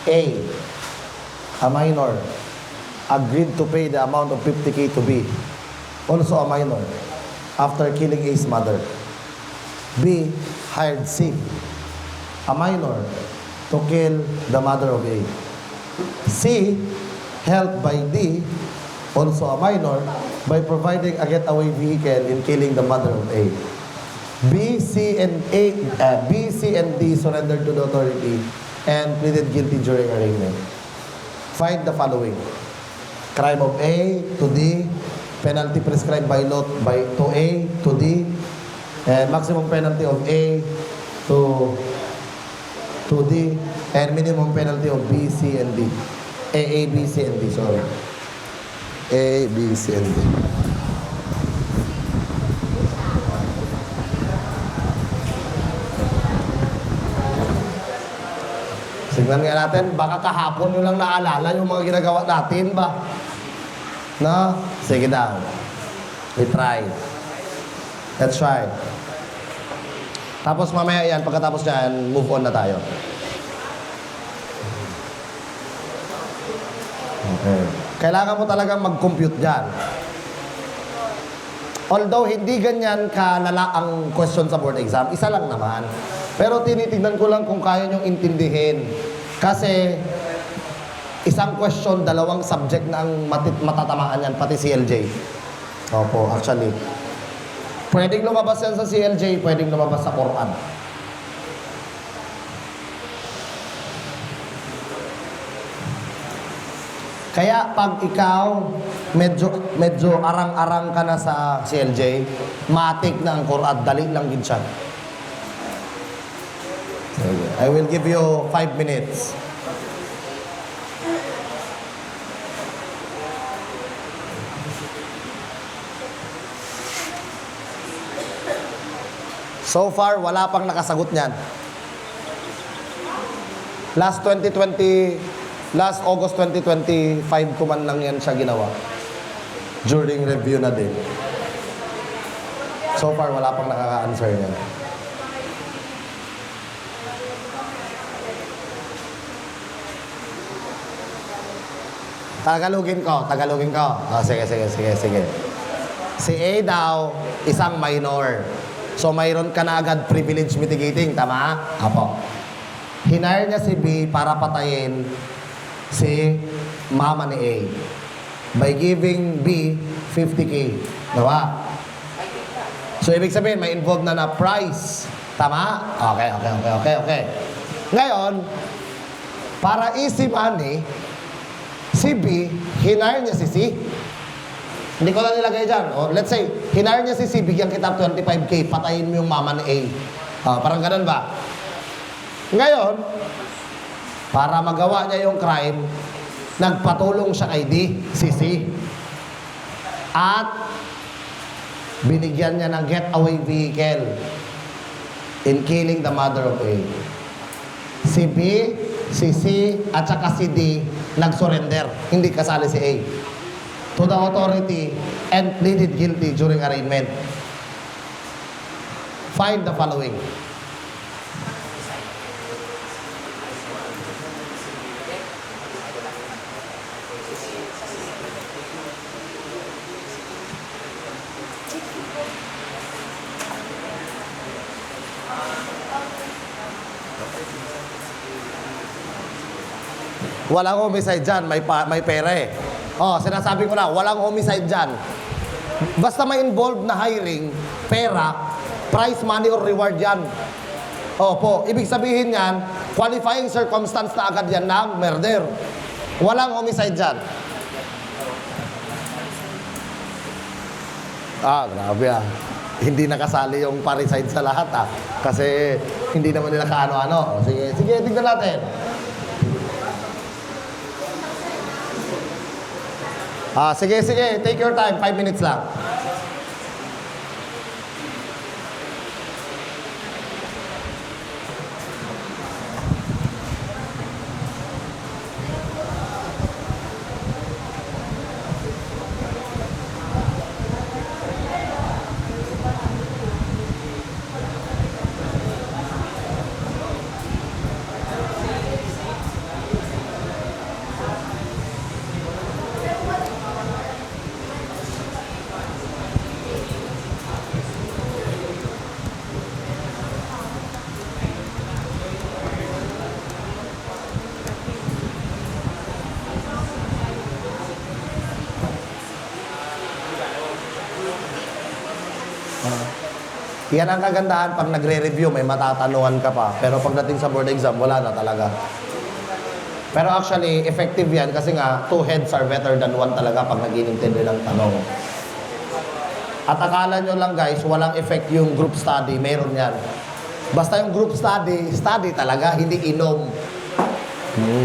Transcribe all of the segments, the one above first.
A minor, agreed to pay the amount of 50K to B, also a minor, after killing A's mother. B hired C, a minor, to kill the mother of A. C helped by D, also a minor, by providing a getaway vehicle in killing the mother of A. B, C, and D surrendered to the authority and pleaded guilty during arraignment. Find the following: crime of A to D, penalty prescribed by law to A to D, and maximum penalty of A to D, and minimum penalty of B, C, and D. A, B, C, and D, sorry. A, B, C, and D. Tignan nga natin, baka kahapon nyo lang naalala yung mga ginagawa natin ba? No? Sige daw. We try. Let's try. Tapos mamaya yan, pagkatapos yan, move on na tayo. Okay. Kailangan mo talagang mag-compute dyan. Although hindi ganyan kalala ang question sa board exam, isa lang naman. Pero tinitignan ko lang kung kaya nyong intindihin. Kasi isang question, dalawang subject na ang matatamaan yan, pati CLJ. Opo, actually. Pwedeng lumabas yan sa CLJ, pwedeng lumabas sa Quran. Kaya pag ikaw medyo arang-arang ka na sa CLJ, matik na ang Quran, dali lang din siya. I will give you 5 minutes. So far, wala pang nakasagot niyan. Last August 2025 ko man lang yan siya ginawa. During review na din. So far, wala pang nakaka-answer niyan. Tagalogin ko. Oh, sige. Si A daw, isang minor. So, mayroon ka na agad privilege mitigating, tama? Apo. Hinire niya si B para patayin si mama ni A by giving B 50K. Diba? So, ibig sabihin, may involved na price. Tama? Okay. Ngayon, para easy money, si B, hinire niya si C. Hindi ko lang nilagay dyan. O, let's say, hinire niya si C, bigyan kita 25K, patayin mo yung mama ni A. Parang ganun ba? Ngayon, para magawa niya yung crime, nagpatulong siya kay D, si C. At binigyan niya ng getaway vehicle in killing the mother of A. Si B, si C, at saka si D, nag-surrender. Hindi kasali si A. To the authority and pleaded guilty during arraignment. Find the following. Walang homicide dyan, may pera eh. Sinasabi ko na, walang homicide dyan. Basta may involved na hiring, pera, prize money or reward yan. Opo, ibig sabihin yan, qualifying circumstance na agad yan ng murder. Walang homicide dyan. Grabe ah. Hindi nakasali yung parricide sa lahat ah. Kasi hindi naman nila kaano-ano. Sige, tignan natin. Sige. Take your time. 5 minutes lang. Yan ang kagandahan pag nagre-review, may matatanungan ka pa. Pero pagdating sa board exam, wala na talaga. Pero actually, effective yan kasi nga, 2 heads are better than 1 talaga pag nag-inintindi ng tanong. At akala nyo lang guys, walang effect yung group study, meron yan. Basta yung group study, study talaga, hindi inom.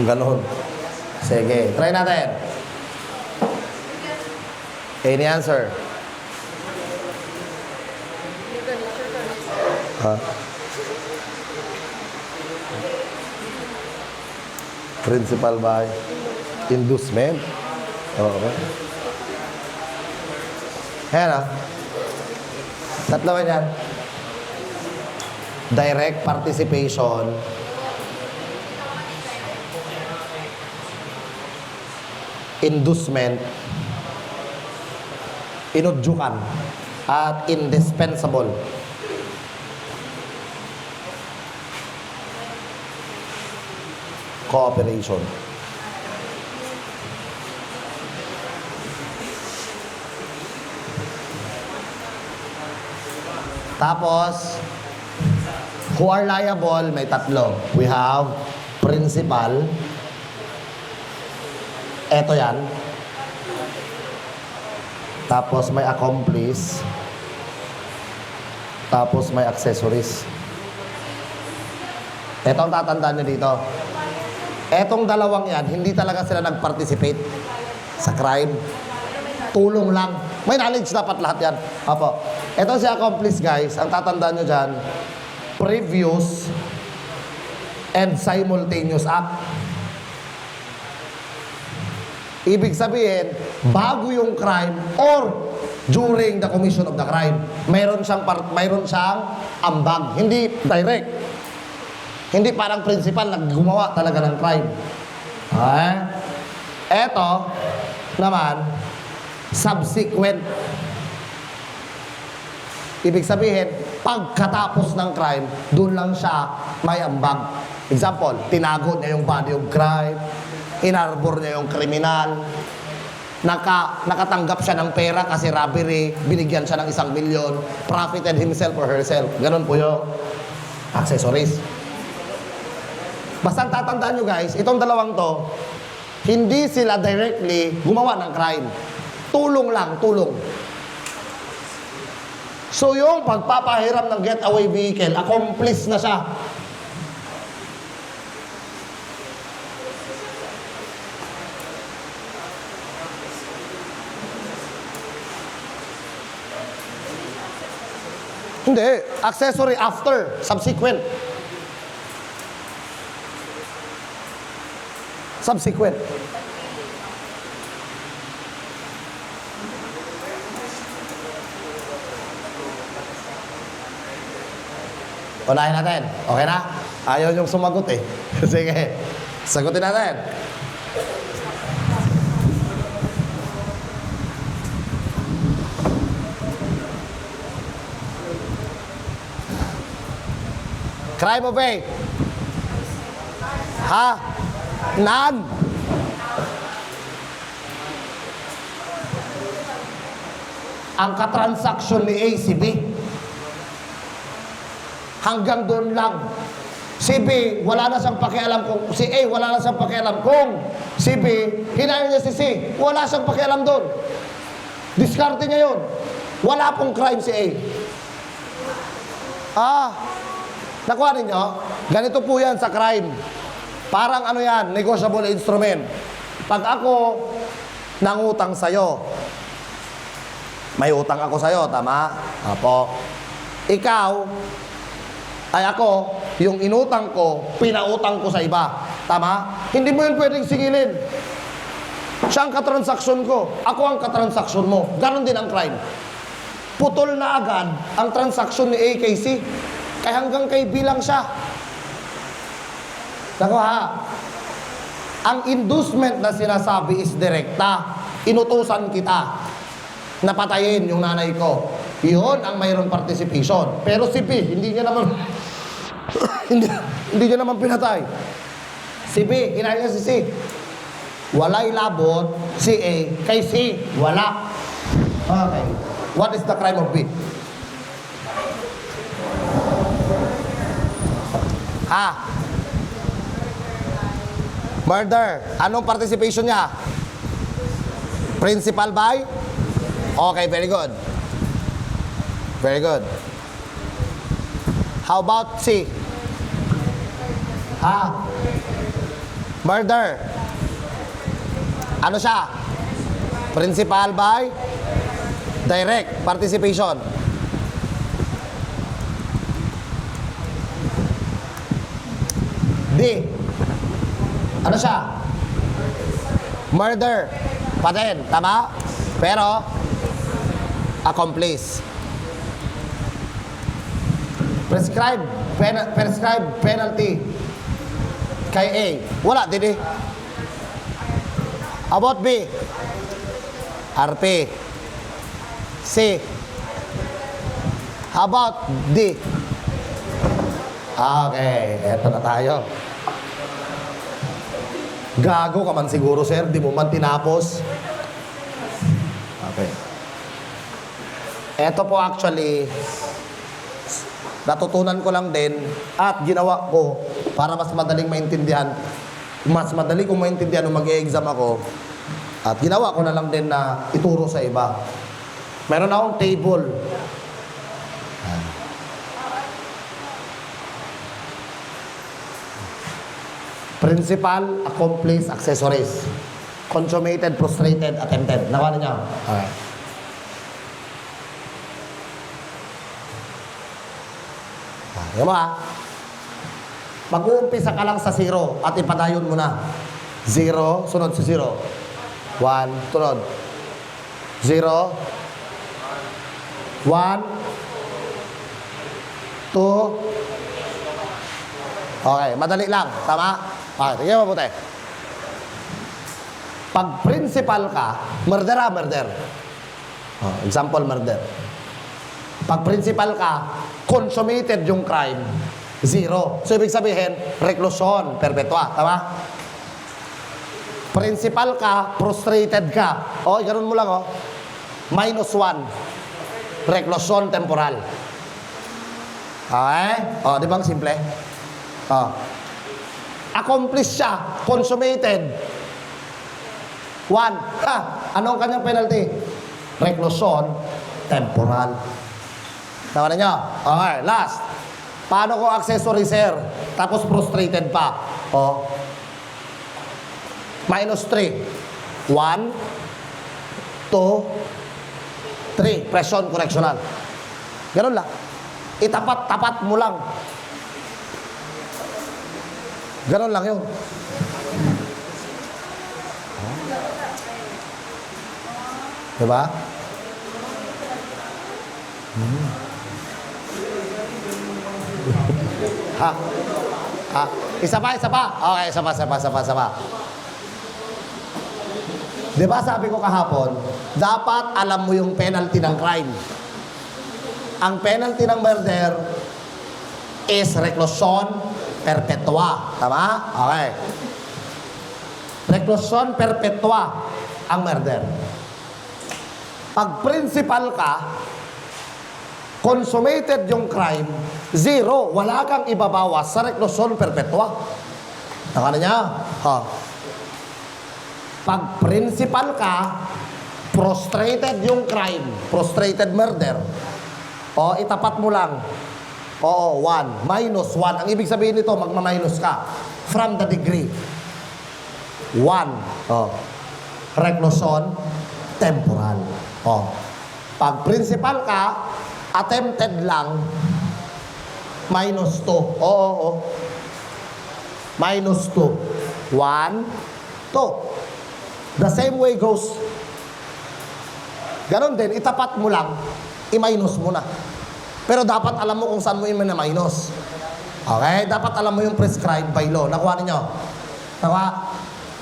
Ganon. Sige, try natin. Any answer? Ha? Principal by inducement. Okay. Ayan ah. Tatlo ba yan? Direct participation. Inducement. Inudyukan. At indispensable. Cooperation. Tapos, who are liable, may tatlo. We have principal. Eto yan. Tapos may accomplice. Tapos may accessories. Eto ang tatandaan nyo dito. Etong dalawang yan, hindi talaga sila nag-participate sa crime. Tulong lang. May knowledge dapat lahat yan. Apo. Ito si accomplice guys, ang tatandaan nyo dyan, previous and simultaneous act. Ibig sabihin, bago yung crime or during the commission of the crime, mayroon siyang ambag. Hindi direct. Hindi parang principal na gumawa talaga ng crime. Okay? Eto naman, subsequent. Ibig sabihin, pagkatapos ng crime, doon lang siya may ambag. Example, tinago niya yung body of crime, inarbor niya yung kriminal, nakatanggap siya ng pera kasi robbery, binigyan siya ng 1 milyon, profited himself or herself. Ganun po yung accessories. Basta tatandaan nyo guys, itong dalawang to, hindi sila directly gumawa ng crime. Tulong lang, tulong. So yung pagpapahiram ng getaway vehicle, accomplice na siya. Hindi, accessory after, subsequent. Subsequent. Unahin natin. Okay na? Ayaw niyong sumagot eh. Sige. Sagutin natin. Crime of faith. Ha? None. Ang katransaksyon ni A, si B. Hanggang doon lang. Si B, wala na siyang pakialam kung si A, wala na siyang pakialam kung si B, hinayang niya si C, wala siyang pakialam doon. Diskarte niya yun. Wala pong crime si A. Nakuha ninyo? Ganito po yan sa crime. Parang ano yan, negotiable instrument. Pag ako nangutang sa'yo, may utang ako sa'yo, tama? Apo. Ikaw, ay ako, yung inutang ko, pinautang ko sa iba. Tama? Hindi mo yun pwedeng singilin. Siya ang katransaksyon ko. Ako ang katransaksyon mo. Ganon din ang crime. Putol na agad ang transaksyon ni A kay C. Kaya hanggang kay B lang siya. Nakuha? Ang inducement na sinasabi is direkta. Inutusan kita na patayin yung nanay ko. Yun ang mayroong participation. Pero si B, hindi niya naman hindi niya naman pinatay. Si B, hinayang niya si C. Wala'y labot si A kay C. Wala. Okay. What is the crime of B? Ha? Murder. Anong participation niya? Principal by? Okay, very good. Very good. How about C? Ha? Murder. Ano siya? Principal by? Direct participation. D. Ano siya? Murder. Pa din. Tama? Pero, accomplice. Prescribe penalty. Kay A. Wala, didi. About B. RP. C. How about D? Okay, eto na tayo. Gago ka man siguro, sir. Di mo man tinapos. Okay. Eto po actually, natutunan ko lang din at ginawa ko para mas madaling maintindihan. Mas madali kong maintindihan nung mag-e-exam ako. At ginawa ko na lang din na ituro sa iba. Meron akong table. Principal, accomplice, accessories. Consummated, frustrated, attempted. Nakuha na niya? Okay. Yan mo ha. Mag-uumpisa ka lang sa 0 at ipadayon mo na. 0, sunod sa 0. 1, sunod. 0. 1. 2. Okay, madali lang. Tama? Okay, tingnan mo mabuti. Pag principal ka, murder. Oh, example, murder. Pag principal ka, consummated yung crime, 0. So, ibig sabihin, reclusion perpetua. Tama? Principal ka, frustrated ka. O, ganun mo lang, o. -1. Reclusion temporal. Okay? O, di bang simple? O. Accomplished siya, consummated. 1. Ha? Anong kanyang penalty? Reclusion temporal. Tawa na nyo? Okay, last. Paano kung accessory, sir? Tapos frustrated pa. O. -3. 1, 2, 3. Presyon correctional. Ganun lang. Itapat-tapat mo lang. Ganon lang yun. Diba? Ha? Ha? Isa pa? Okay, isa pa. Diba sabi ko kahapon, dapat alam mo yung penalty ng crime. Ang penalty ng murder is reclusion perpetua. Tama? Okay. Reclusion perpetua ang murder. Pag principal ka, consummated yung crime, 0. Wala kang ibabawas sa reclusion perpetua. Taka na niya? Ha. Pag principal ka, frustrated yung crime, frustrated murder, o itapat mo lang, oo, 1. -1. Ang ibig sabihin nito, magma-minus ka. From the degree. 1. Oh. Reclusion temporal. Oh. Pag principal ka, attempted lang, -2. Oo. -2. 1, 2. The same way goes. Ganon din, itapat mo lang, i-minus mo na. Pero dapat alam mo kung saan mo i-minus. Okay? Dapat alam mo yung prescribed by law. Nakuha ninyo? Nakuha?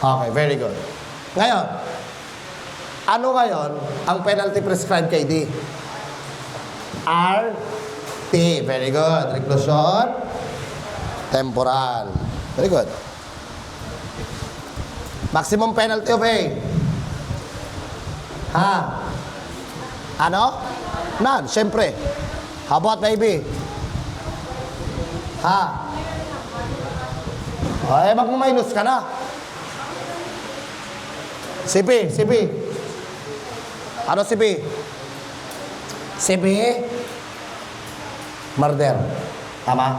Okay, very good. Ngayon, ano ngayon ang penalty prescribed kay D? RT. Very good. Reclusion temporal. Very good. Maximum penalty of A. Ha? Ano? None, syempre. How about maybe? Ha? Ay, magmuminus ka na. CP, CP. Ano CP? CP? Murder. Tama?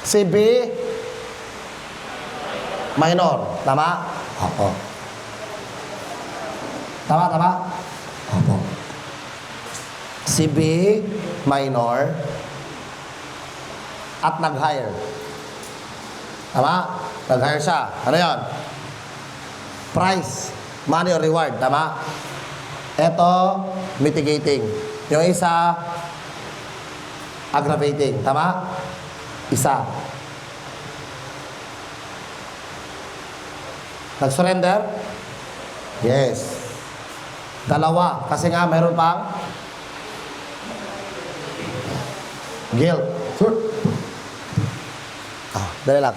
CP? Minor. Tama? Opo. Tama, tama? Opo. CB, minor, at nag-hire. Tama? Nag-hire siya. Ano yan? Price, money or reward. Tama? Ito, mitigating. Yung isa, aggravating. Tama? Isa. Nag-surrender? Yes. Dalawa. Kasi nga, mayroon pang guilt. Sure. Dali lang.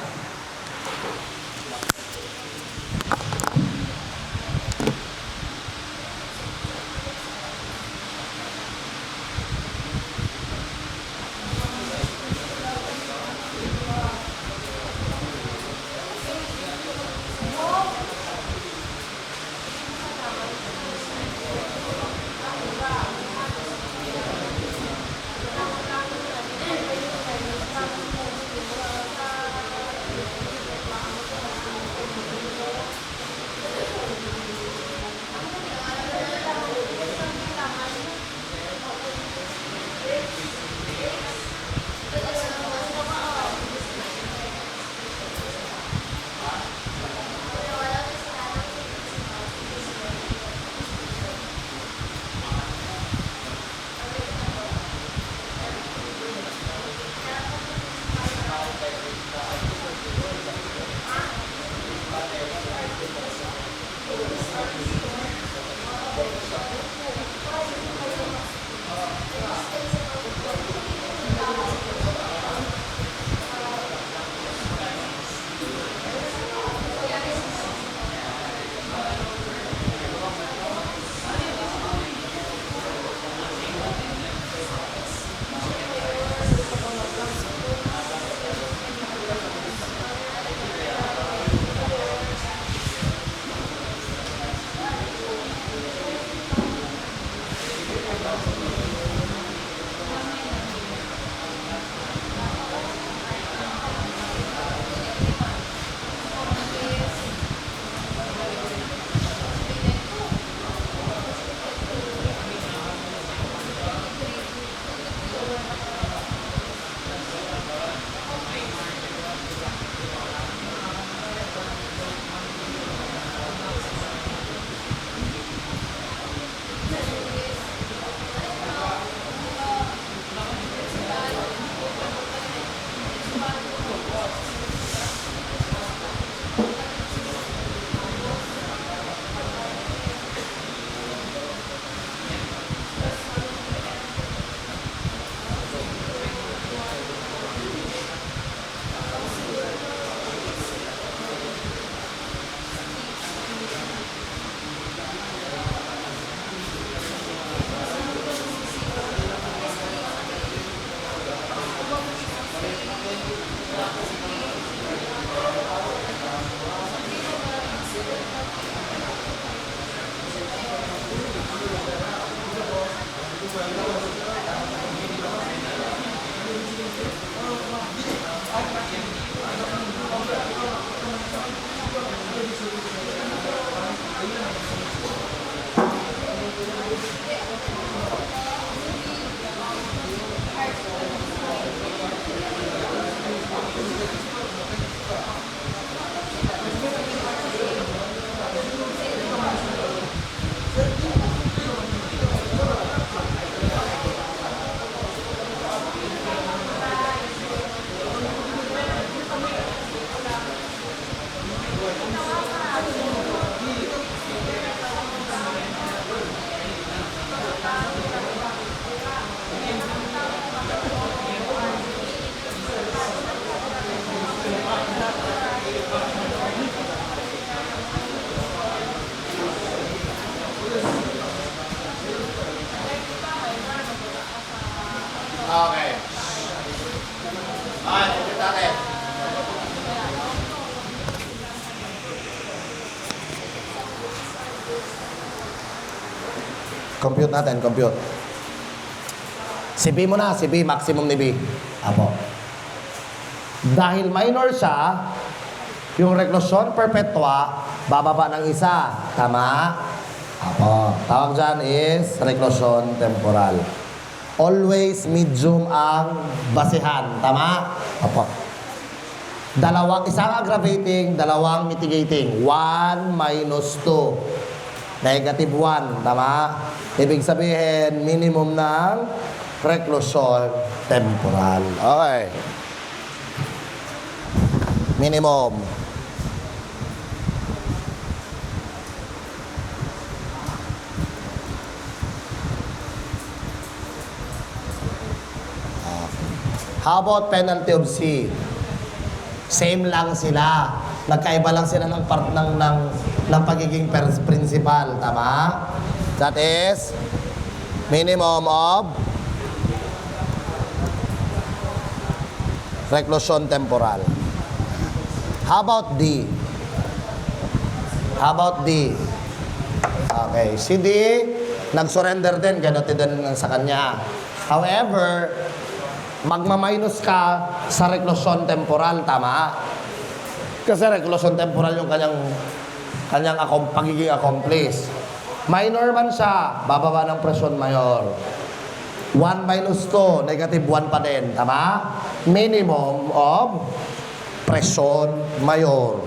Compute natin, compute. Si B mo na, si B, maximum ni B. Apo. Dahil minor siya, yung reclusion perpetua, bababa ng isa. Tama? Apo. Tawag dyan is reclusion temporal. Always medium ang basihan. Tama? Apo. Isang aggravating, dalawang mitigating. 1 minus 2. Negative 1. Tama? Ibig sabihin, minimum ng reclusion temporal. Okay. Minimum. How about penalty of C? Same lang sila. Nagkaiba lang sila ng part ng pagiging principal. Tama? That is minimum of reclusion temporal. How about D? How about D? Okay. Si D, nag-surrender din. Ganun din sa kanya. However, magma-minus ka sa reclusion temporal, tama? Kasi reclusion temporal yung kanyang pagiging accomplice. Minor man siya, bababa ng presyon mayor. 1 minus 2, negative 1 pa din, tama? Minimum of presyon mayor.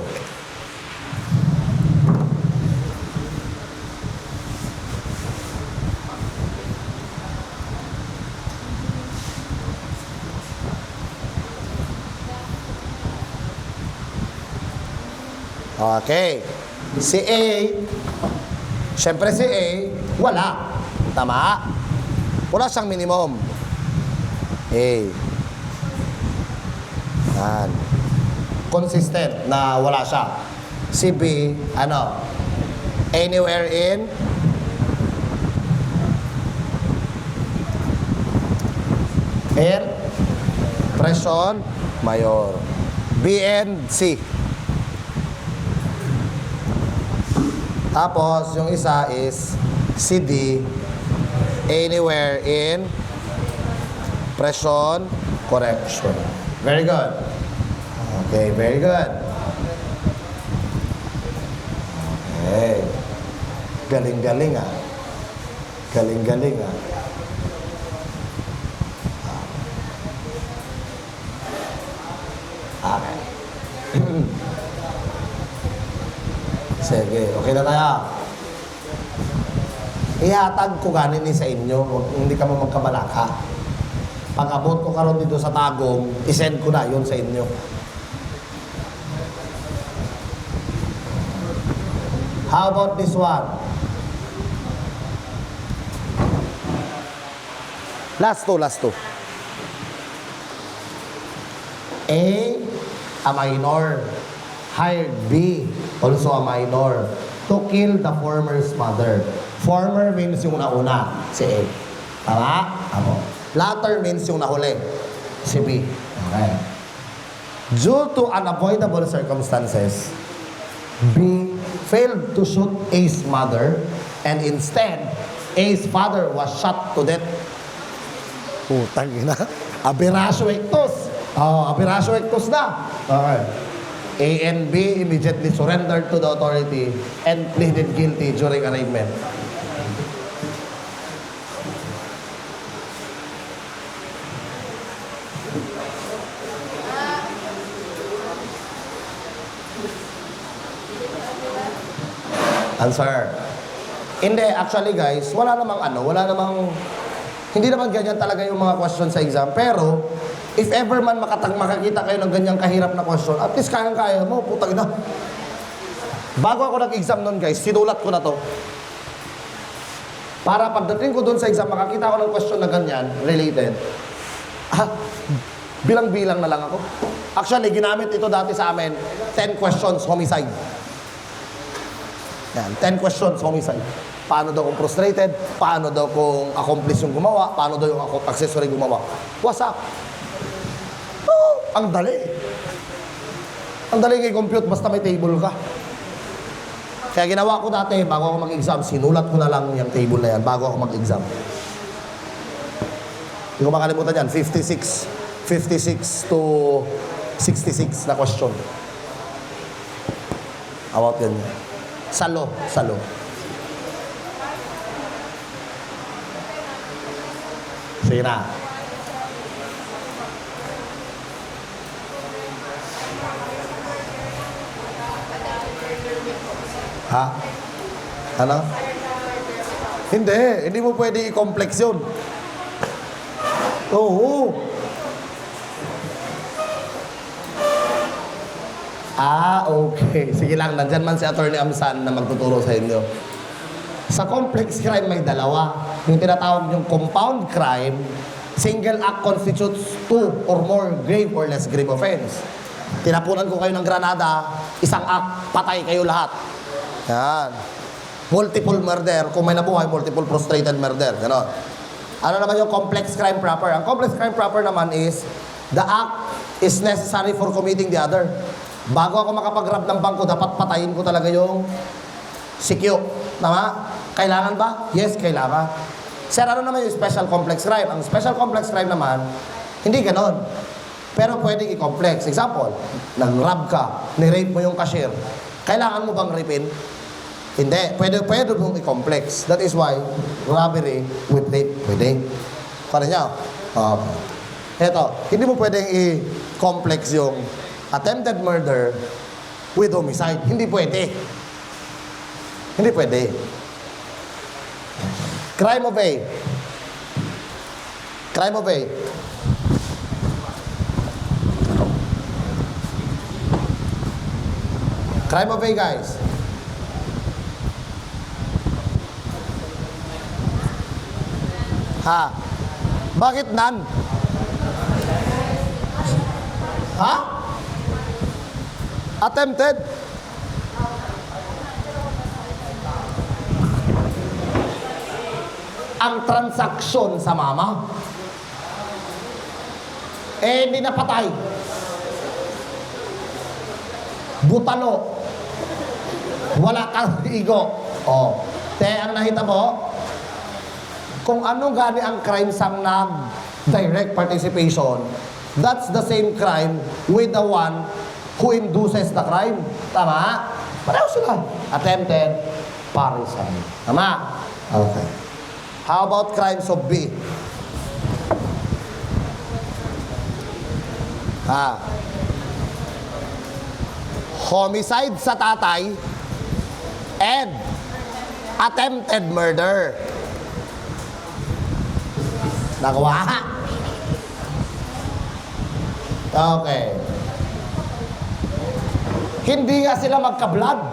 Okay. Si A, syempre si A, wala. Tama? Wala siyang minimum. A. Yan. Consistent na wala siya. Si B, ano? Anywhere in presyon mayor. B and C. Tapos, yung isa is CD, anywhere in presyon correction. Very good. Okay, very good. Okay. Galing-galing ah. Galing-galing ah. Okay. Sige, okay na tayo. Ihatag ko ganin ni sa inyo, hindi ka mo magkabalaka. Pag abot ko karon dito sa tagong, isend ko na yun sa inyo. How about this one? Last two. A minor. Hired B, also a minor, to kill the former's mother. Former means yung nauna, si A. Tama? Ako. Latter means yung nahuli, si B. Okay. Due to unavoidable circumstances, B failed to shoot A's mother, and instead, A's father was shot to death. Putang ina. Aberratio ictus. Aberratio ictus na. Okay. A and B immediately surrendered to the authority and pleaded guilty during arraignment. Answer. Hindi, actually guys, hindi naman ganyan talaga yung mga questions sa exam. Pero, if ever man makakita kayo ng ganyang kahirap na question, at least kayang-kaya mo, putang ina. Bago ako nag-exam nun guys, sinulat ko na to. Para pagdating ko dun sa exam, makakita ko ng question na ganyan, related. Bilang-bilang na lang ako. Actually, ginamit ito dati sa amin, 10 questions, homicide. Yan, 10 questions, homicide. Paano daw kung frustrated? Paano daw kung accomplice yung gumawa? Paano daw yung accessory gumawa? What's up? Ang dali. Ang dali kay compute, basta may table ka. Kaya ginawa ko dati, bago ako mag-exam, sinulat ko na lang yung table na yan bago ako mag-exam. Hindi ko makalimutan yan, 56 to 66 na question. About yan. Salo. Sige na. Ha? Ano? Hindi mo pwede i-complex yun. Oo. Okay. Sige lang, nandyan man si Attorney Amsan na magtuturo sa inyo. Sa complex crime may dalawa. Yung tinatawag yung compound crime, single act constitutes two or more grave or less grave offense. Tinapunan ko kayo ng granada, isang act, patay kayo lahat. Yan. Multiple murder, kung may nabuhay, multiple frustrated murder. Ganon. Ano naman yung complex crime proper? Ang complex crime proper naman is, the act is necessary for committing the other. Bago ako makapag-grab ng bangko, dapat patayin ko talaga yung sikyo. Tama? Kailangan ba? Yes, kailangan. Sir, ano naman yung special complex crime? Ang special complex crime naman, hindi ganon. Pero pwedeng i-complex. Example, nag-rob ka, ni-rape mo yung cashier. Kailangan mo bang rapin? Hindi. Pwede mong i-complex. That is why, robbery with rape, pwede. Kaya niya? Eto, hindi mo pwedeng i-complex yung attempted murder with homicide. Hindi pwede. Hindi pwede. Crime of A. Crime of A. Crime of A, guys. Ha? Bakit none? Ha? Attempted? Ang transaksyon sa mama, hindi napatay. Butalo. Wala kang igo. Ano nakita mo? Kung ano gani ang crime sa direct participation, that's the same crime with the one who induces the crime. Tama? Pareho sila. Attempted parricide. Tama? Okay. How about crimes of B? Homicide sa tatay and attempted murder. Nagawa? Okay. Hindi nga sila magka-blood.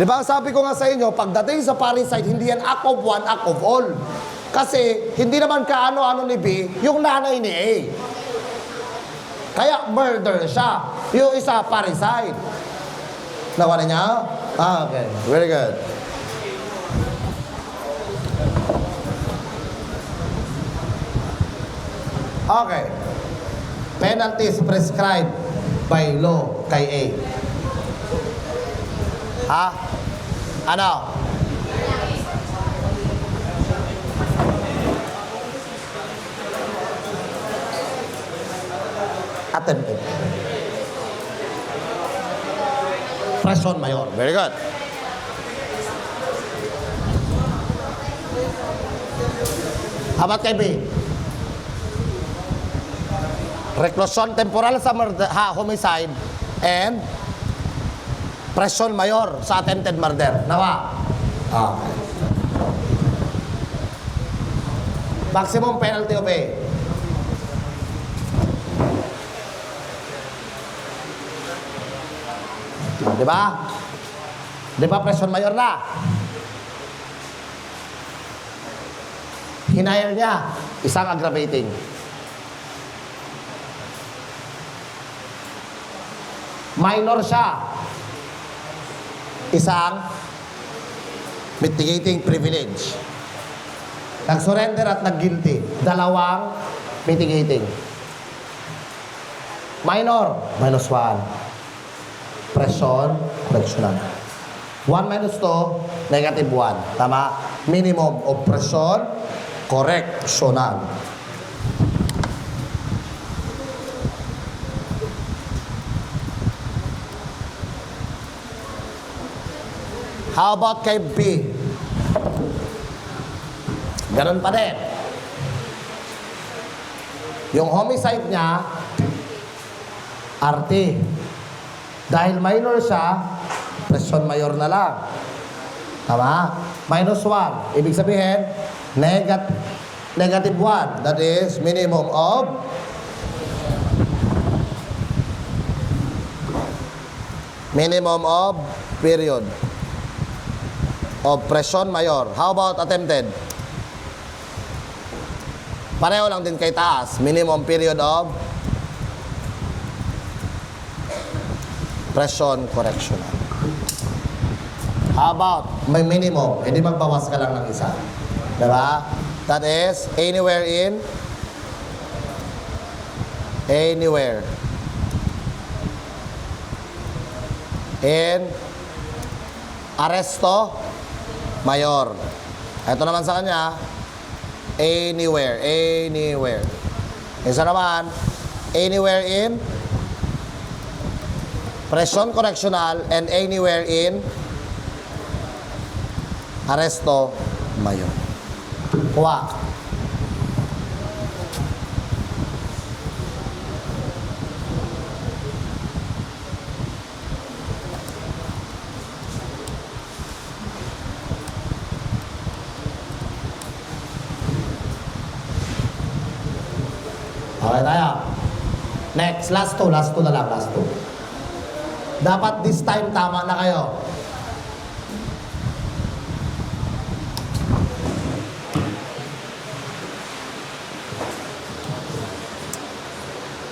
Di ba, sabi ko nga sa inyo, pagdating sa parricide, hindi yan act of one, act of all. Kasi, hindi naman kaano-ano ni B, yung nanay ni A. Kaya, murder siya. Yung isa, parricide. Nakuha na niya? Okay. Very good. Okay. Penalties prescribed by law kay A. Ha? Ano? Attempted. Presyon mayor. Very good. How about kay B? Reclusion temporal sa homicide and presyon mayor sa attempted murder. Nawa? Okay. Maximum penalty of A. Di ba? Di ba presyon mayor na? Hinayal niya, isang aggravating. Minor siya, isang mitigating privilege. Nag-surrender at nag-guilty, dalawang mitigating. Minor, -1. Presyon, correctional. 1 minus 2, negative 1. Tama? Minimum of pressure, correctional. How about kay B? Ganun pa din. Yung homicide niya, RT. Dahil minor siya, presyon mayor na lang. Tama? Minus 1. Ibig sabihin, negative 1. That is minimum of period of presyon mayor. How about attempted? Pareho lang din kay taas. Minimum period of presyon correctional. How about may minimum? Hindi magbawas ka lang ng isa. Diba? That is anywhere in Aresto Mayor. Ito naman sa kanya, anywhere. Isa naman, anywhere in presyon correctional and anywhere in Aresto Mayor. Kuha. Okay tayo. Next, last two na lang, last two. Dapat this time tama na kayo.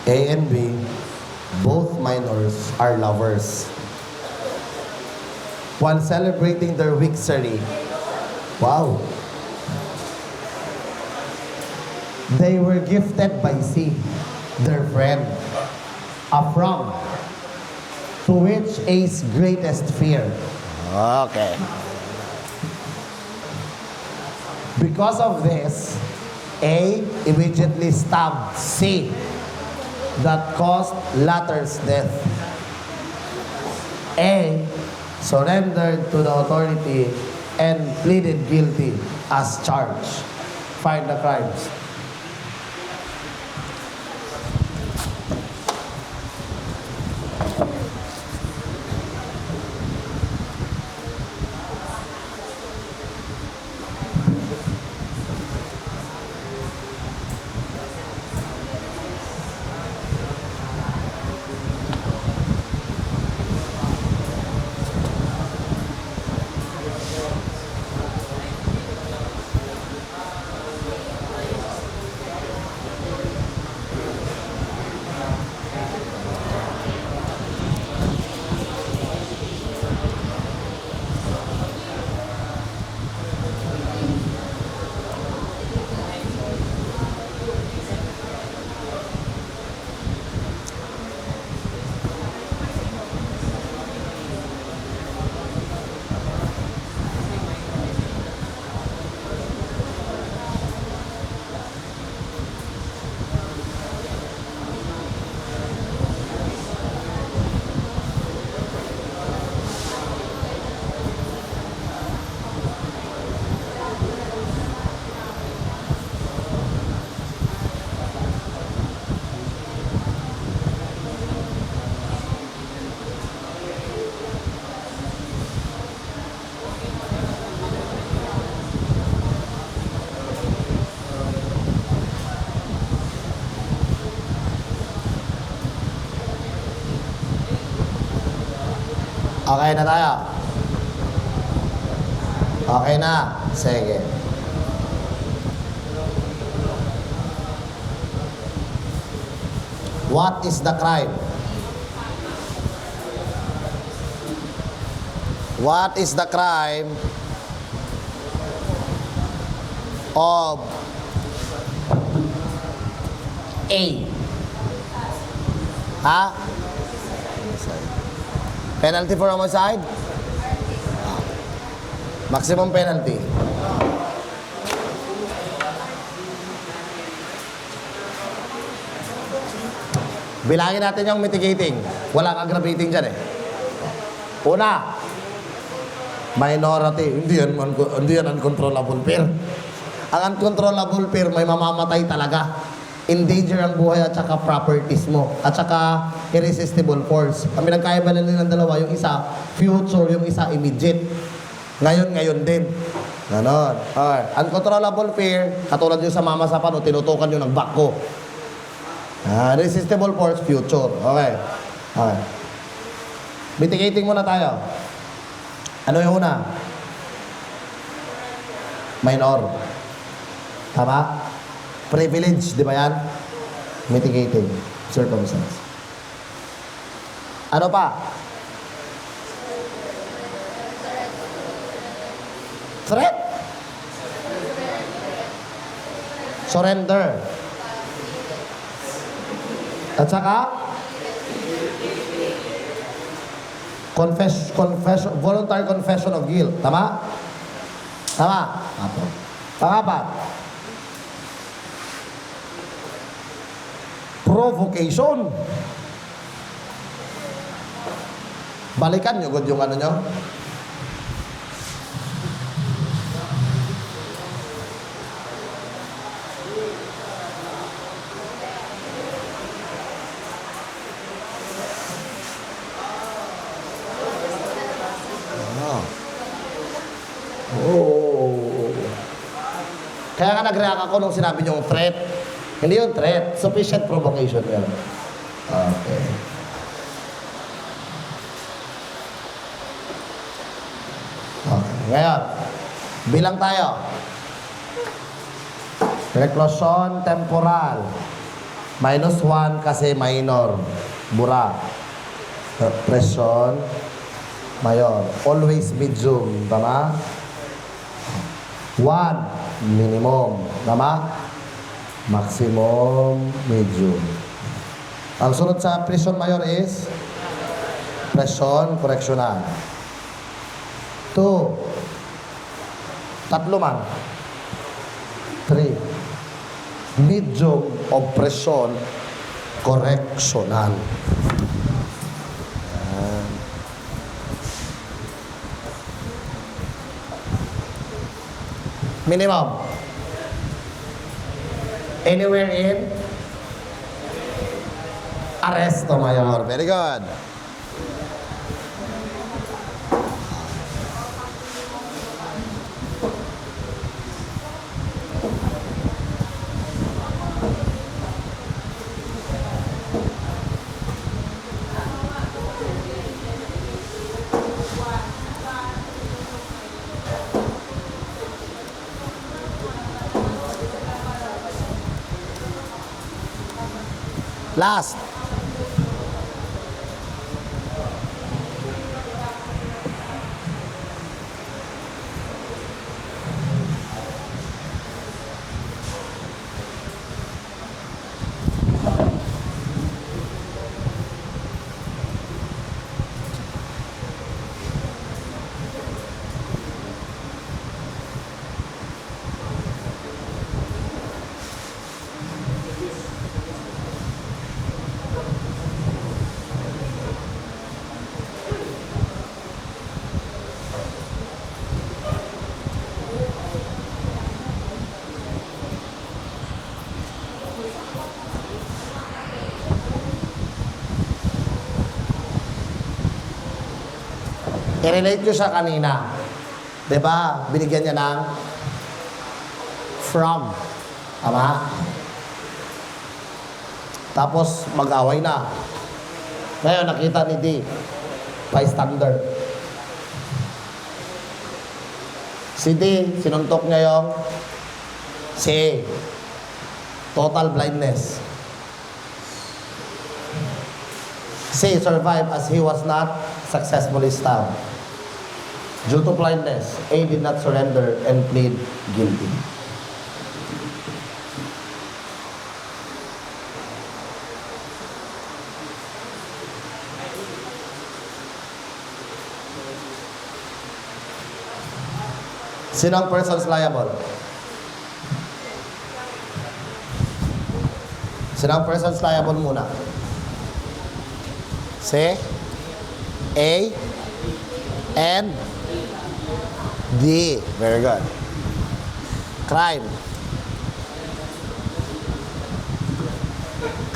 A and B, both minors are lovers. While celebrating their victory, wow, they were gifted by C, their friend, a frog, to which A's greatest fear. Okay. Because of this, A immediately stabbed C, that caused latter's death. A surrendered to the authority and pleaded guilty as charged. Find the crimes. Okay na tayo. Okay na. Sige. What is the crime? What is the crime of A? Ha? Penalty for homicide? Maximum penalty. Bilangin natin yung mitigating. Walang aggravating dyan eh. Una, minority. Hindi yan uncontrollable fear. Ang uncontrollable fear, may mamamatay talaga. Endanger ang buhay at saka properties mo. At saka irresistible force. Ang pinagkaiba nila ng dalawa, yung isa future, yung isa immediate. Ngayon din. Ganon. Okay. Uncontrollable fear, katulad yung sa mama sa pano, tinutukan yung ng back ko. Resistible force, future. Okay. Okay. Mitigating muna tayo. Ano yung una? Minor. Tama? Privilege, di ba yan? Mitigating circumstance. Ano pa? Threat? Surrender. At saka? Voluntary confession of guilt. Tama? Tama? Apo. Pangapat? Provocation. Balikan nyo, good yung ano nyo. Kaya nga nag-react ako nung sinabi niyong threat. Hindi yung threat. Sufficient provocation yan. Okay. Okay. Ngayon, bilang tayo. Reclusion temporal. -1 kasi minor. Bura. Presyon. Mayor. Always medium. Tama? 1. Minimum. Tama? Maximum, medium. Ang sunod sa prison mayor is presyon correctional. 2. Tatlo man. 3. Medium of presyon correctional. Minimum. Anywhere in arresto mayor. Very good. Last. I-relate nyo siya kanina. Diba? Binigyan niya ng from. Tama? Tapos mag-away na. Ngayon, nakita ni D. Bystander. Si D, sinuntok niya yung si A. Total blindness. C survived as he was not successfully stabbed. Due to blindness, A did not surrender and plead guilty. Sino ang persons liable? Sino ang persons liable muna? Si A and D. Very good. Crime.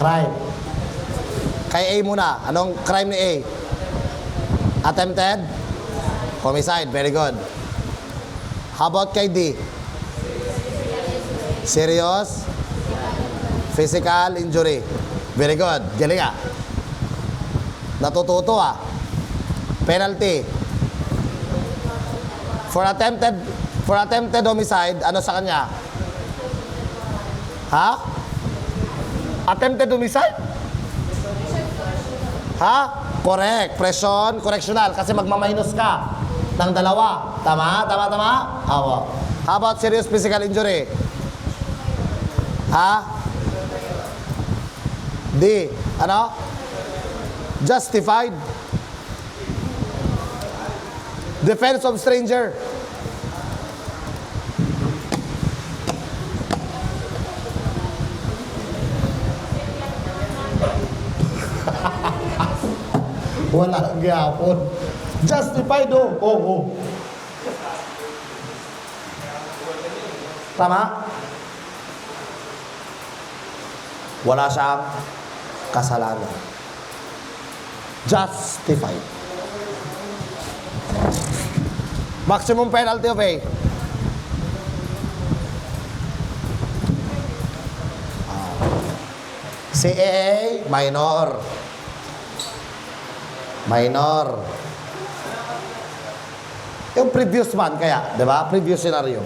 Crime. Kay A muna. Anong crime ni A? Attempted? Homicide. Very good. How about kay D? Serious? Physical injury. Very good. Galing ah. Natututo ah. Penalty. For attempted homicide, ano sa kanya? Ha? Attempted homicide? Ha? Correct. Presyon, correctional. Kasi magmaminus ka ng dalawa. Tama? Tama? Awa. How about serious physical injury? Ha? D. Ano? Justified. Defense of stranger. Wala gyapon. Justified oh. Oh. Tama? Wala siyang kasalanan. Justified. Maximum penalty of A. Si A, minor. Minor. Yung previous one kaya, di ba? Previous scenario.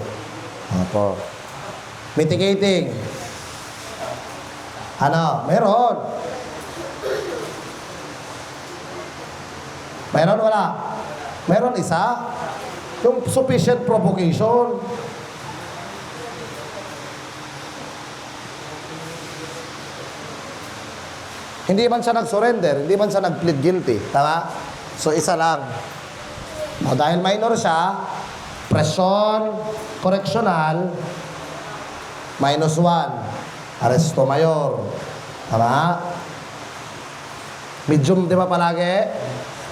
Opo. Mitigating. Ano? Meron. Meron wala? Meron isa. Yung sufficient provocation. Hindi man siya nag-surrender, hindi man siya nag-plead guilty. Tama? So, isa lang. O, dahil minor siya, presyon, correctional, -1. Aresto mayor. Tama? Medium, di ba palagi?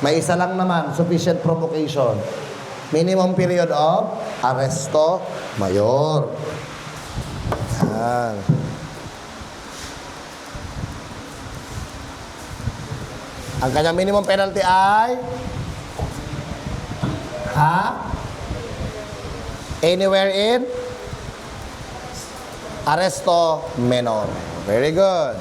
May isa lang naman, sufficient provocation. Minimum period of aresto mayor. Yan. Ang kanyang minimum penalty ay anywhere in aresto menor. Very good.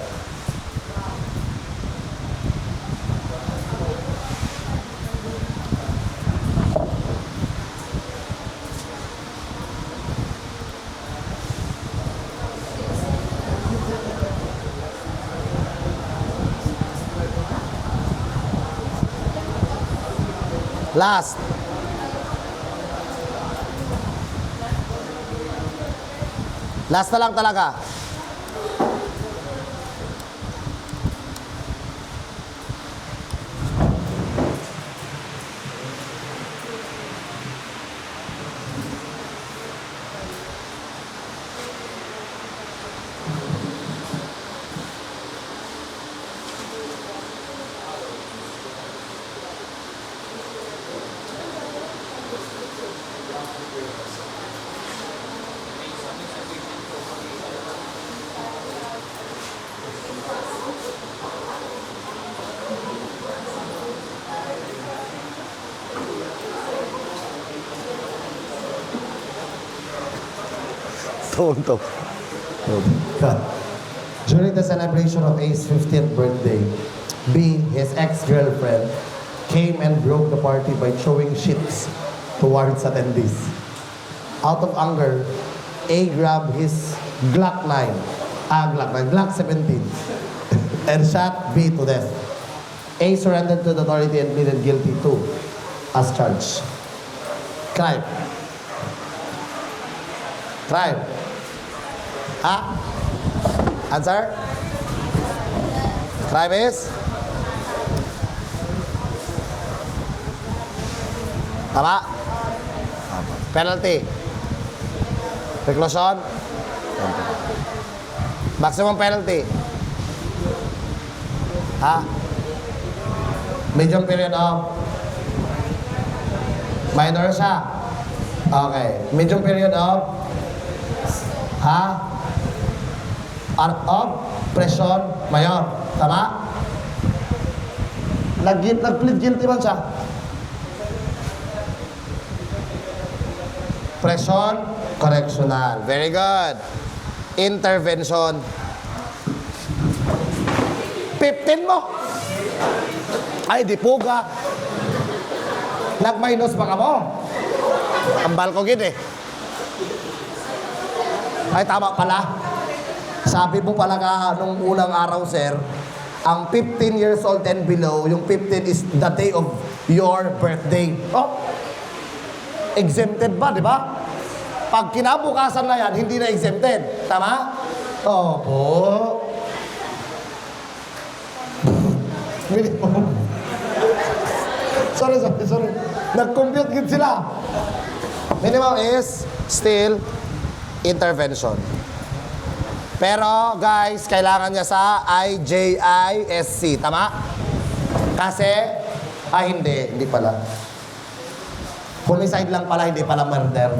Last. Last na lang talaga. During the celebration of A's 50th birthday, B, his ex-girlfriend, came and broke the party by throwing shits towards attendees. Out of anger, A grabbed his Glock 17, and shot B to death. A surrendered to the authority and pleaded guilty to as charged. Crime. Crime. Ha? Answer? Crime is? Tama? Penalty. Reclusion? Maximum penalty? Ha? Medium period of? Minor siya? Okay. Medium period of? Ha? Art of? Presyon? Mayor? Tama? Nag-plead guilty man siya? Presyon? Correctional. Very good. Intervention. 15 mo. Ay, di puga. Nag-minus pa ka mo. Ambal ko gid eh. Ay, tama pala. Sabi mo pala ka nung unang araw, sir, ang 15 years old and below, yung 15 is the day of your birthday. Oh, exempted ba, di ba? Pag kinabukasan na yan, hindi na exempted. Tama? Opo. Minimum. Sorry. Nag-compute gid sila. Minimum is still intervention. Pero guys, kailangan niya sa IJISC. Tama? Kasi, hindi pala. Homicide lang pala, hindi pala murder.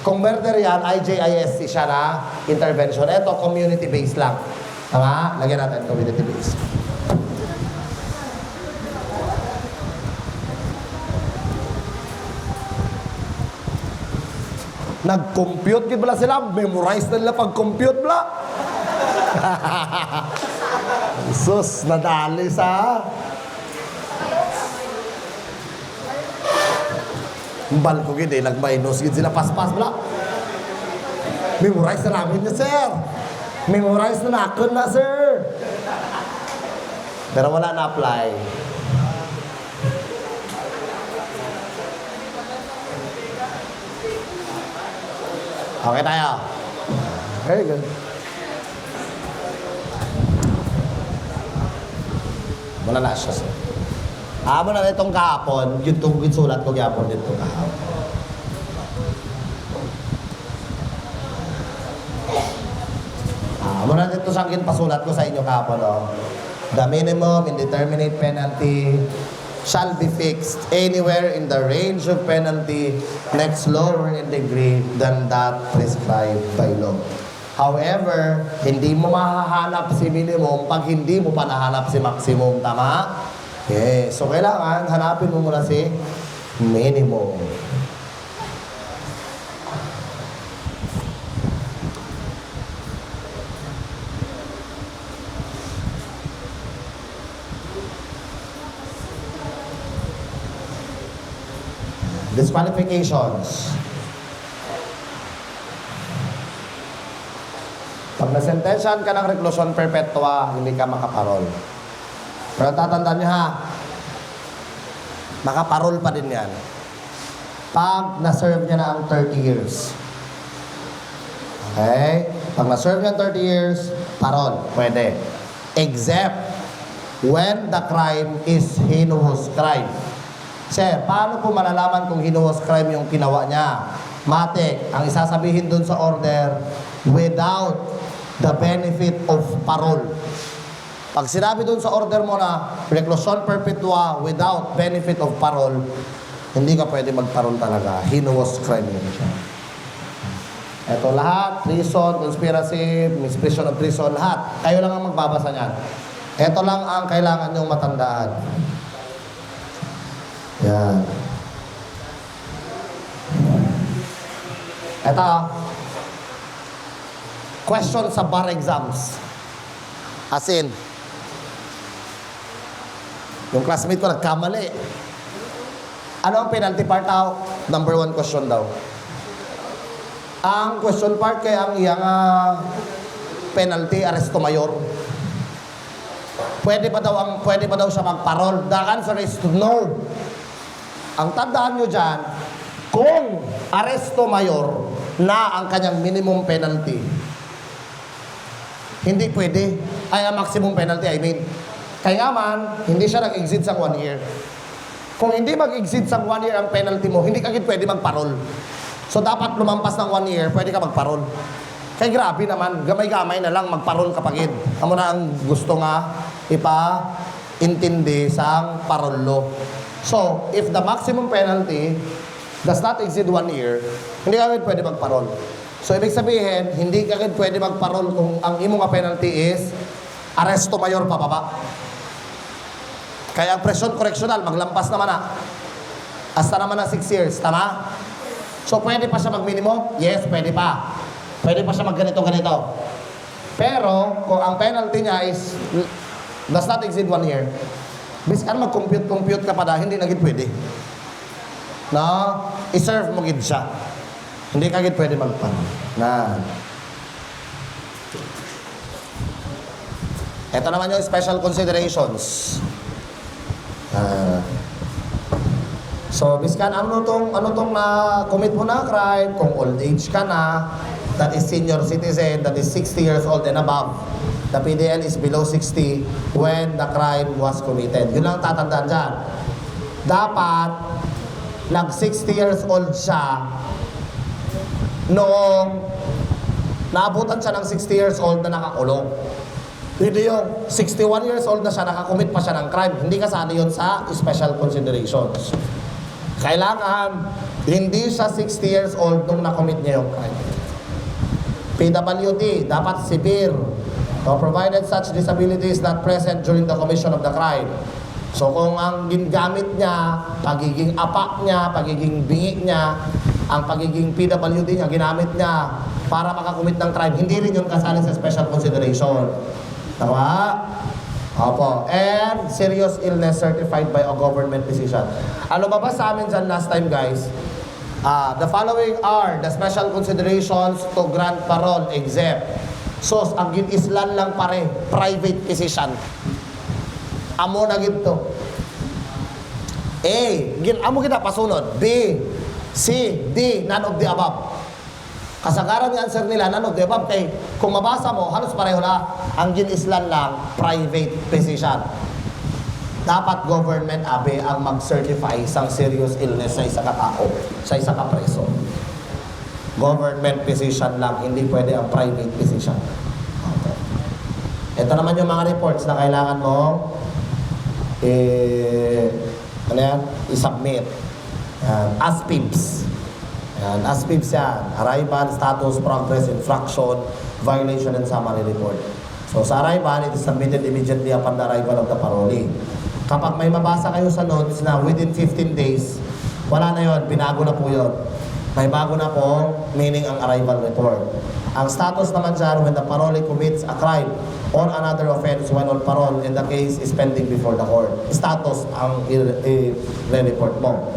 Kung murder yan, IJISC siya na intervention. Ito, community-based lang. Tama? Lagyan natin community-based. Nag-compute gid bala sila, memorize na nila pag-compute bala. Sus, nadali sa. Mbal ko gid nag-minus gid sila paspas bala. Memorize na namin niya, sir. Memorize na nakon na, sir. Pero wala na-apply. Okay tayo. Very good. Wala na siya, sir. Amo na itong kahapon, yung tungkol sulat ko kahapon dito kahapon. Amo na dito sa akin pasulat ko sa inyo kahapon, oh. The minimum indeterminate penalty shall be fixed anywhere in the range of penalty next lower in degree than that prescribed by law. However, hindi mo mahahanap si minimum pag hindi mo pa nahanap si maximum. Tama? Okay. So, kailangan hanapin mo muna si minimum. Disqualifications. Pag nasentensyahan ka ng reclusion perpetua, hindi ka makaparol. Pero tatandaan niyo ha, makaparol pa din yan. Pag na-serve niya na ang 30 years. Okay? Pag na-serve niya ang 30 years, parol. Pwede. Except when the crime is heinous crime. Sir, paano po malalaman kung heinous crime yung ginawa niya? Matik, ang isasabihin dun sa order, without the benefit of parole. Pag sinabi dun sa order mo na reclusion perpetua without benefit of parole, hindi ka pwede magparol talaga. Heinous crime yun siya. Ito lahat, treason, conspiracy, misprision of treason, lahat. Kayo lang ang magbabasa niyan. Ito lang ang kailangan niyong matandaan. Yan. Ito. Question sa bar exams. As in, yung classmate ko nagkamali. Ano ang penalty part daw? Number 1 question daw. Ang question part kay ang iyang penalty, arresto mayor. Pwede pa daw siya magparol? The answer is no. Ang tandaan nyo dyan, kung arresto mayor na ang kanyang minimum penalty, hindi pwede. Ay, ang maximum penalty, I mean. Kaya nga man, hindi siya nag-exceed sa 1 year. Kung hindi mag-exceed sa 1 year ang penalty mo, hindi ka pwede magparol. So dapat lumampas ng 1 year, pwede ka magparol. Kaya grabe naman, gamay-gamay na lang magparol kapagid. Amo na ang gusto nga ipa-intindi sa parol law. So, if the maximum penalty does not exceed 1 year, hindi ka pwede magparol. So, ibig sabihin, hindi ka pwede magparol kung ang imo nga penalty is aresto mayor pababa. Kaya ang presyon correctional, maglampas naman na. Hasta naman na 6 years, tama? So, pwede pa siya mag-minimum? Yes, pwede pa. Pwede pa siya mag-ganito-ganito. Pero, kung ang penalty niya is does not exceed 1 year, biskan mag-compute ka pa na, hindi na gid pwede. No? I-serve mo gid siya. Hindi ka gid pwede magpan. Na. Ito naman yung special considerations. So, biskan ano tong na-commit mo na crime, kung old age ka na, that is senior citizen, that is 60 years old and above. The PDL is below 60 when the crime was committed. Yun lang tatandaan dyan. Dapat, nag-60 years old siya noong naabutan siya ng 60 years old na nakakulong. Hindi yung 61 years old na siya, nakakommit pa siya ng crime. Hindi kasali yun sa special considerations. Kailangan, hindi siya 60 years old nung nakommit niya yung crime. PWD, dapat severe. So, provided such disability is not present during the commission of the crime. So, kung ang gingamit niya, pagiging apa niya, pagiging bingi niya, ang pagiging PWD niya, ginamit niya para makakumit ng crime, hindi rin yun kasali sa special consideration. Tama? Opo. And serious illness certified by a government physician. Ano ba sa amin dyan last time, guys? The following are the special considerations to grant parole exempt. So, ang gin-islan lang pare, private physician. Amo na ginto. A, amo kita pasunod. B, C, D, none of the above. Kasagaran ng answer nila, none of the above. Kaya kung mabasa mo, halos pareho na. Ang gin-islan lang, private physician. Dapat government abe ang mag-certify sang serious illness sa isa katao, sa isa kapreso. Government physician lang, hindi pwede ang private physician. Okay. Ito naman yung mga reports na kailangan mo i-submit. ASPIBS. ASPIBS yan. Arrival, status, progress, infraction, violation, and summary report. So sa arrival, it is submitted immediately upon the arrival of the parolee. Kapag may mabasa kayo sa notes na within 15 days, wala na yon, binago na po yun. May bago na po, meaning ang arrival report. Ang status naman dyan, when the parolee commits a crime or another offense when on parole and the case is pending before the court. Status ang i-report mo.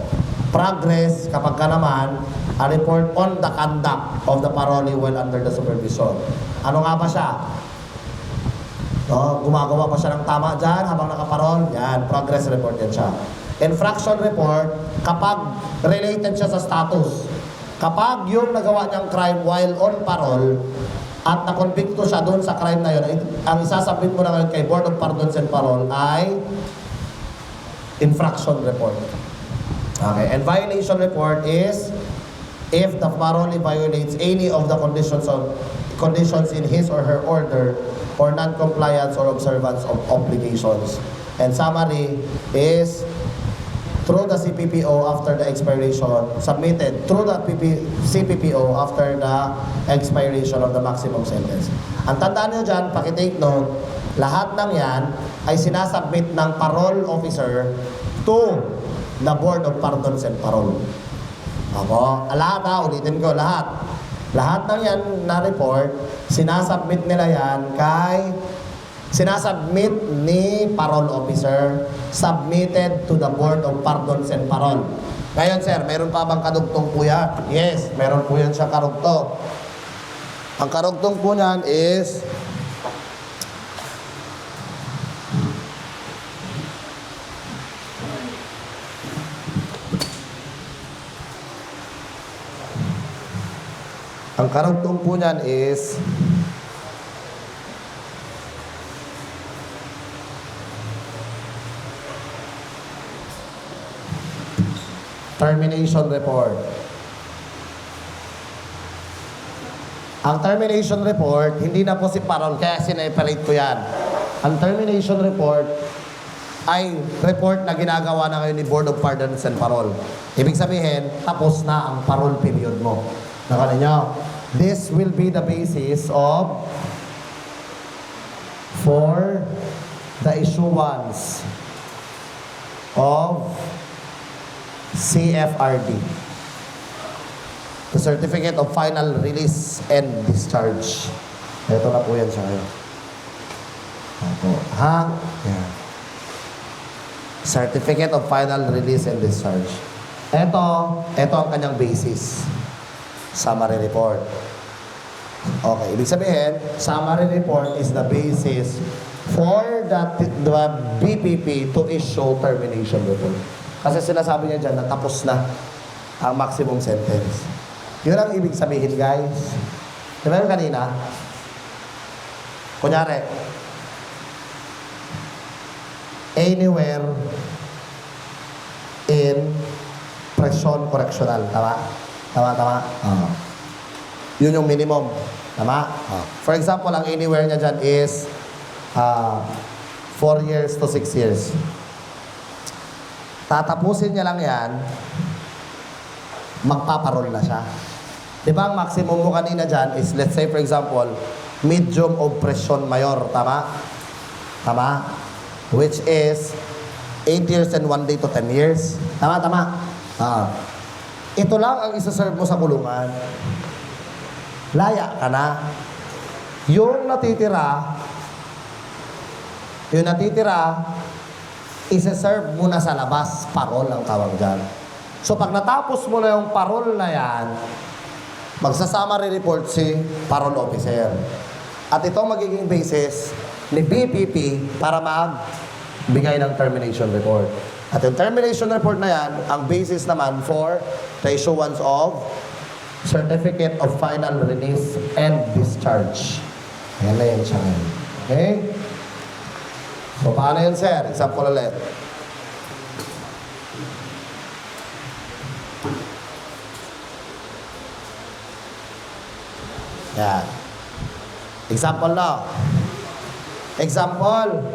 Progress, kapag ka naman, a report on the conduct of the parolee while under the supervision. Ano nga ba siya? No, gumagawa pa siya ng tama dyan habang nakaparol. Yan, progress report yan siya. Infraction report, kapag related siya sa status. Kapag yung nagawa niyang crime while on parole at nakonbikto siya doon sa crime na yun, ang isasubmit mo na ngayon kay Board of Pardons and Parole ay infraction report. Okay, and violation report is if the parolee violates any of the conditions in his or her order or non-compliance or observance of obligations. And summary is through the CPPO after the expiration, submitted through the CPPO after the expiration of the maximum sentence. Ang tandaan nyo dyan, pakitake note, lahat ng yan ay sinasubmit ng parole officer to the Board of Pardons and Parole. Ako, lahat ulitin ko, lahat. Lahat ng yan na report, sinasubmit nila yan sinasubmit ni parole officer, submitted to the Board of Pardons and Parole. Ngayon, sir, meron pa bang kadugtong po yan? Yes, meron po yan siya karugtong. Ang karugtong po niyan is termination report. Ang termination report, hindi na po si parol, kaya sineparate ko yan. Ang termination report ay report na ginagawa na ngayon ni Board of Pardons and Parole. Ibig sabihin, tapos na ang parole period mo. Nakala nyo? This will be the basis of for the issuance of CFRD. The Certificate of Final Release and Discharge. Ito na po yan sa kayo. Ito. Ha? Yan. Certificate of Final Release and Discharge. Ito ang kanyang basis. Summary report. Okay, ibig sabihin, summary report is the basis for the BPP to issue termination report. Kasi sinasabi niya dyan na tapos na ang maximum sentence. Yun ang ibig sabihin, guys. Diba yung kanina? Kunyari, anywhere in presyon correctional. Tama? Tama? Yun yung minimum. Tama? For example, ang anywhere niya dyan is 4 years to 6 years. Tatapusin niya lang yan, magpaparol na siya. Di ba ang maximum mo kanina dyan is, let's say for example, medium of presyon mayor. Tama? Tama? Which is 8 years and 1 day to 10 years. Tama? Ito lang ang isa-serve mo sa kulungan. Laya ka na. Yung natitira, isa-serve mo na sa labas. Parol ang tawag dyan. So pag natapos mo na yung parol na yan, magsasama report si parole officer. At ito magiging basis ni BPP para magbigay ng termination report. At yung termination report na yan, ang basis naman for the issuance of Certificate of Final Release and Discharge. Ayan na yan siya. Okay? So, paano yan, sir? Example ulit. Yan. Example na. Example.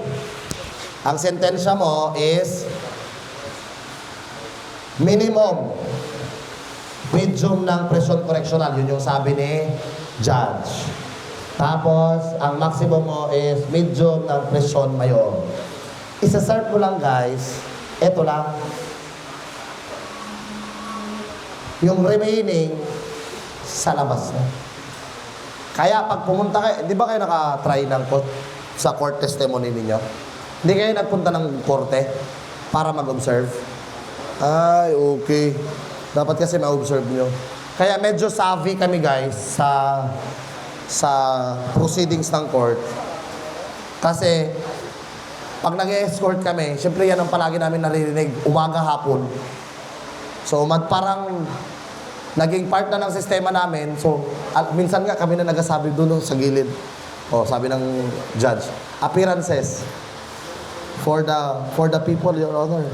Ang sentensya mo is minimum medium ng presyon correctional. Yun yung sabi ni judge. Tapos, ang maximum mo is medium ng presyon mayor. Isa-serve mo lang, guys. Ito lang. Yung remaining, sa labas na. Kaya pag pumunta kayo, di ba kayo naka-try ng sa court testimony ninyo? Hindi kayo nagpunta ng korte para mag-observe? Ay, okay. Dapat kasi ma-observe nyo. Kaya medyo savvy kami, guys, sa proceedings ng court. Kasi, pag nag-escort kami, syempre yan ang palagi namin naririnig, umaga, hapon. So, parang naging part na ng sistema namin. So, minsan nga kami na nagasabi doon sa gilid. O, sabi ng judge, appearances for the people, Your Honor.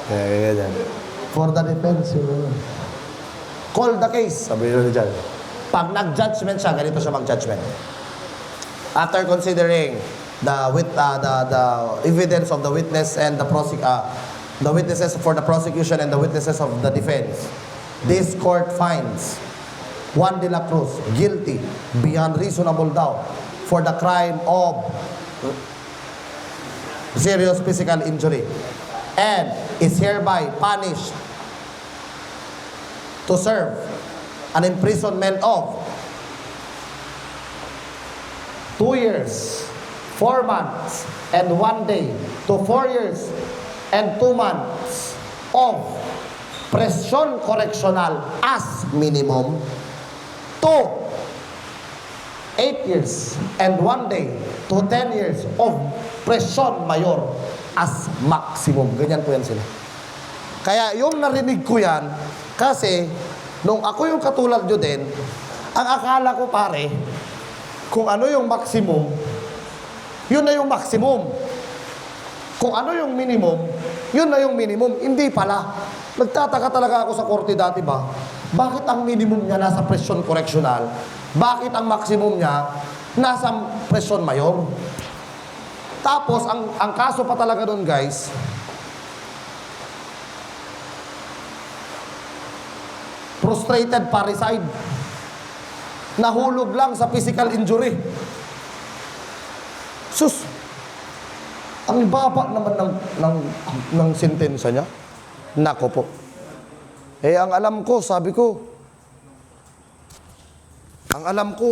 Ganyan. For the defense, Your Honor. Call the case, sabi ng judge. Pag nag-judgment siya, ganito siya mag-judgment. After considering the evidence of the witness and the witnesses for the prosecution and the witnesses of the defense, this court finds Juan de la Cruz guilty beyond reasonable doubt for the crime of serious physical injury and is hereby punished to serve an imprisonment of 2 years, 4 months, and 1 day to 4 years and 2 months of presyon correctional as minimum to 8 years and 1 day to 10 years of presyon mayor as maximum. Ganyan po yan sila. Kaya yung narinig ko yan, kasi nung ako yung katulad nyo din, ang akala ko pare, kung ano yung maximum, yun na yung maximum. Kung ano yung minimum, yun na yung minimum. Hindi pala. Nagtataka talaga ako sa korte dati ba, bakit ang minimum niya nasa presyon correctional, Bakit ang maximum niya nasa presyon mayor? Tapos, ang kaso pa talaga doon, guys, frustrated parricide. Nahulog lang sa physical injury. Sus! Ang baba naman ng sentensya niya. Nako po. Eh, ang alam ko, sabi ko, ang alam ko,